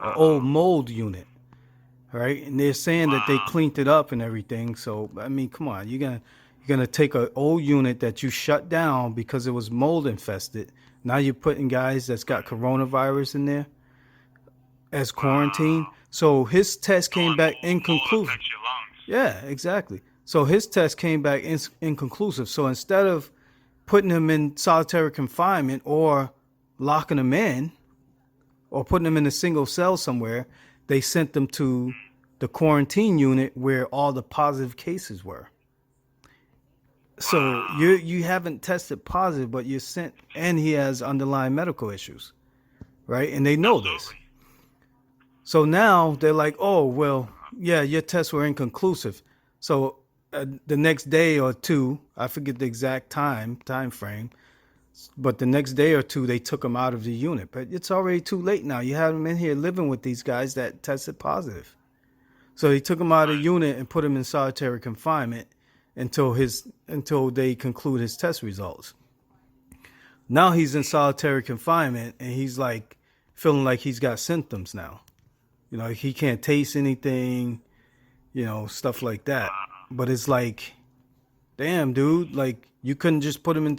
an old mold unit, right? And they're saying that they cleaned it up and everything. So I mean, come on, you're gonna take an old unit that you shut down because it was mold infested. Now you're putting guys that's got coronavirus in there as quarantine. So his test came back Mold inconclusive. affects your lungs. Yeah, exactly. So his test came back inconclusive. So instead of putting him in solitary confinement or locking him in or putting him in a single cell somewhere, they sent them to the quarantine unit where all the positive cases were. So you haven't tested positive, but you're sent, and he has underlying medical issues, right? And they know this. Absolutely. So now they're like, oh, well, yeah, your tests were inconclusive. So the next day or two, I forget the exact time frame, but the next day or two, they took him out of the unit. But it's already too late now. You have him in here living with these guys that tested positive. So they took him out of the unit and put him in solitary confinement until they conclude his test results. Now he's in solitary confinement and he's like feeling like he's got symptoms now. You know, he can't taste anything, you know, stuff like that. But it's like, damn, dude, like you couldn't just put him in.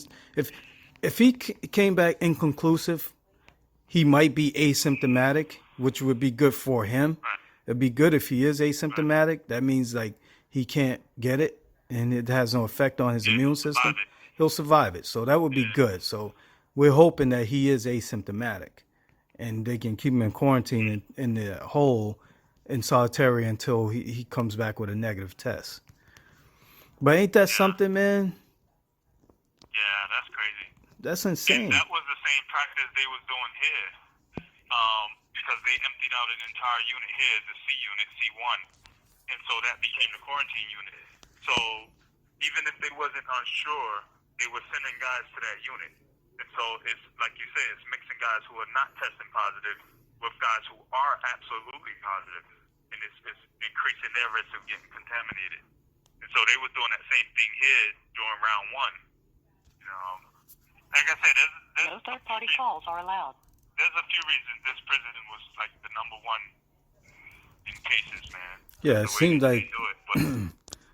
If he came back inconclusive, he might be asymptomatic, which would be good for him. It'd be good if he is asymptomatic. That means like he can't get it and it has no effect on his immune system. He'll survive it. So that would be good. So we're hoping that he is asymptomatic and they can keep him in quarantine in the hole in solitary until he comes back with a negative test. But ain't that something, man? Yeah, that's crazy. That's And insane. that was the same practice they was doing here, because they emptied out an entire unit here, the C unit, C1, and so that became the quarantine unit. So even if they wasn't unsure, they were sending guys to that unit. And so it's like you say, it's mixing guys who are not testing positive with guys who are absolutely positive, and it's increasing their risk of getting contaminated. And so they were doing that same thing here during round one. You know, like I said, there's No third-party calls are allowed. There's a few reasons this prison was like the number one in cases, man. Yeah, it The way seems they like do it, but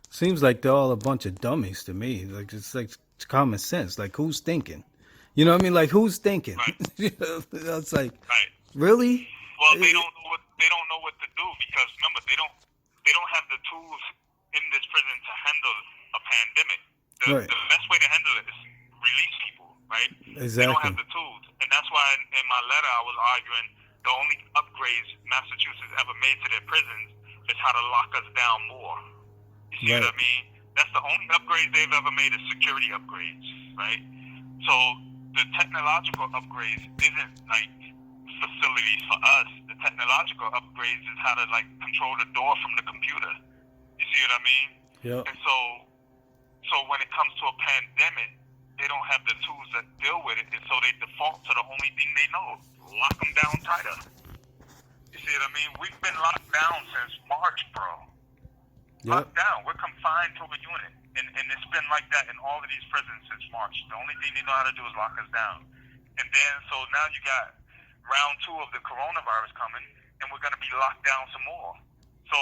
seems like they're all a bunch of dummies to me. Like it's like common sense. Like who's thinking? You know what I mean? Like who's thinking? Right. It's like right. really? Well, they don't know what to do because remember they don't have the tools in this prison to handle a pandemic. Right. The best way to handle it is release people, right? They don't Exactly. have the tools, and that's why in my letter I was arguing the only upgrades Massachusetts ever made to their prisons is how to lock us down more. You see Right. what I mean? That's the only upgrades they've ever made is security upgrades, right? So the technological upgrades isn't like facilities for us. The technological upgrades is how to like control the door from the computer. You see what I mean? Yeah. And so when it comes to a pandemic, they don't have the tools that deal with it, and so they default to the only thing they know: lock them down tighter. You see what I mean? We've been locked down since March, bro. Yep. Locked down. We're confined to a unit, and it's been like that in all of these prisons since March. The only thing they know how to do is lock us down. And then so now you got round two of the coronavirus coming, and we're gonna be locked down some more. So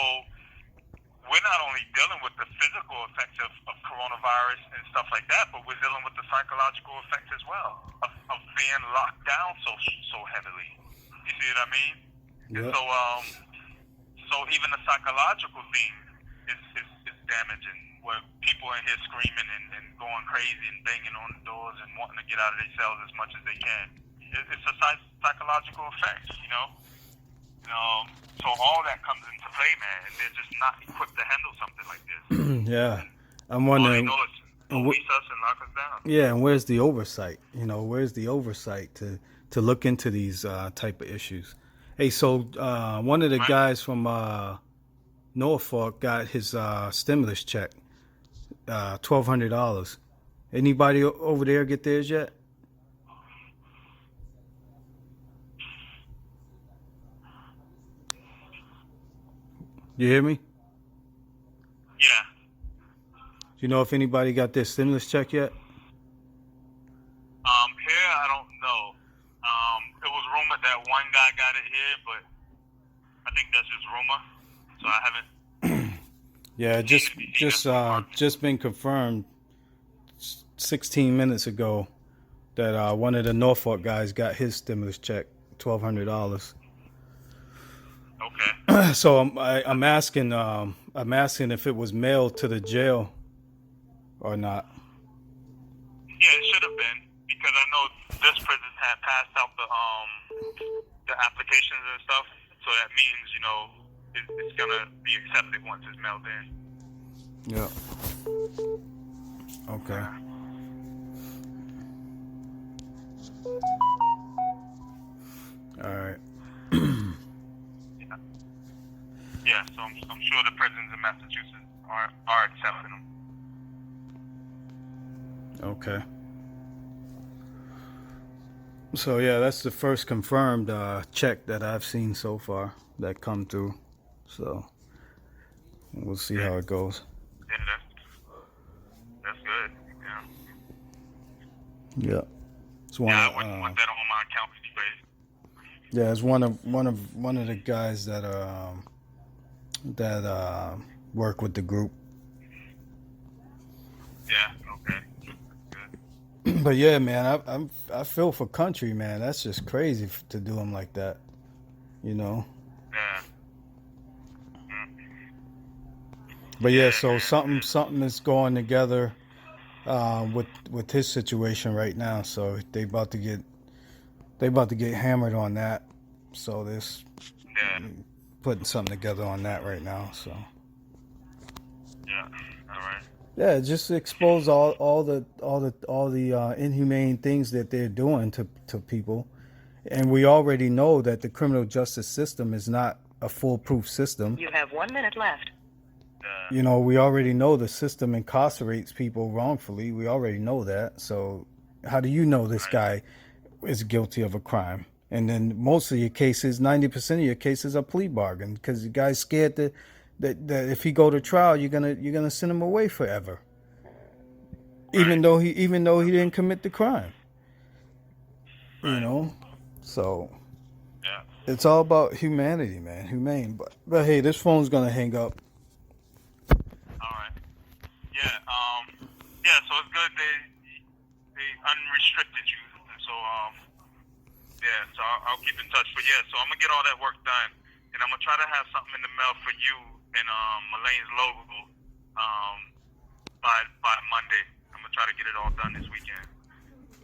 we're not only dealing with the physical effects of coronavirus and stuff like that, but we're dealing with the psychological effects as well of being locked down so heavily. You see what I mean? Yep. And so even the psychological thing is damaging, where people in here screaming and going crazy and banging on the doors and wanting to get out of their cells as much as they can. It's a psychological effect, you know? So all that comes into play, man, and they're just not equipped to handle something like this. Yeah. I'm All they wondering. know is release us and lock us down. Yeah, and where's the oversight? You know, where's the oversight to look into these type of issues? Hey, so one of the guys from Norfolk got his stimulus check, $1,200. Anybody over there get theirs yet? You hear me? Yeah. Do you know if anybody got their stimulus check yet? Here I don't know. It was rumored that one guy got it here, but think that's just rumor. So I haven't. Yeah, just been confirmed 16 minutes ago that one of the Norfolk guys got his stimulus check, $1,200. Okay. So I'm asking if it was mailed to the jail or not. Yeah, it should have been, because I know this prison had passed out the applications and stuff. So that means, you know, it's gonna be accepted once it's mailed in. Yeah. Okay. All right. Yeah, so I'm sure the prisons in Massachusetts are accepting them. Okay. So yeah, that's the first confirmed check that I've seen so far that come through. So we'll see how it goes. Yeah, that's good. Yeah. Yeah. It's one. Yeah, I wouldn't want that on my account anyway. Yeah, it's one of the guys that work with the group. Yeah. Okay. But yeah, man, I feel for country, man. That's just crazy to do them like that, you know. Yeah. But yeah, so something is going together with his situation right now. So they about to get hammered on that. So this putting something together on that right now. So yeah, all right. yeah, just expose all the inhumane things that they're doing to people, and we already know that the criminal justice system is not a foolproof system. You have 1 minute left. You know, we already know the system incarcerates people wrongfully. We already know that. So how do you know this guy is guilty of a crime? And then most of your cases, 90% of your cases are plea bargain because the guy's scared that if he go to trial, you're gonna send him away forever. Even though he didn't commit the crime. You know? So it's all about humanity, man. Humane. But hey, this phone's gonna hang up. Yeah, so it's good they unrestricted you, and so so I'll keep in touch. But yeah, so I'm gonna get all that work done, and I'm gonna try to have something in the mail for you and Elaine's logo by Monday. I'm gonna try to get it all done this weekend.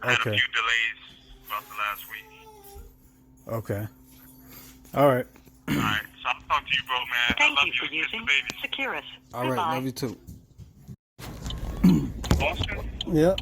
I had a few delays throughout the last week. Okay. All right. All right, so I'll talk to you, bro, man. Thank I love you for you. using Baby. Securus. All right. Goodbye. Love you too. Boston? Yeah.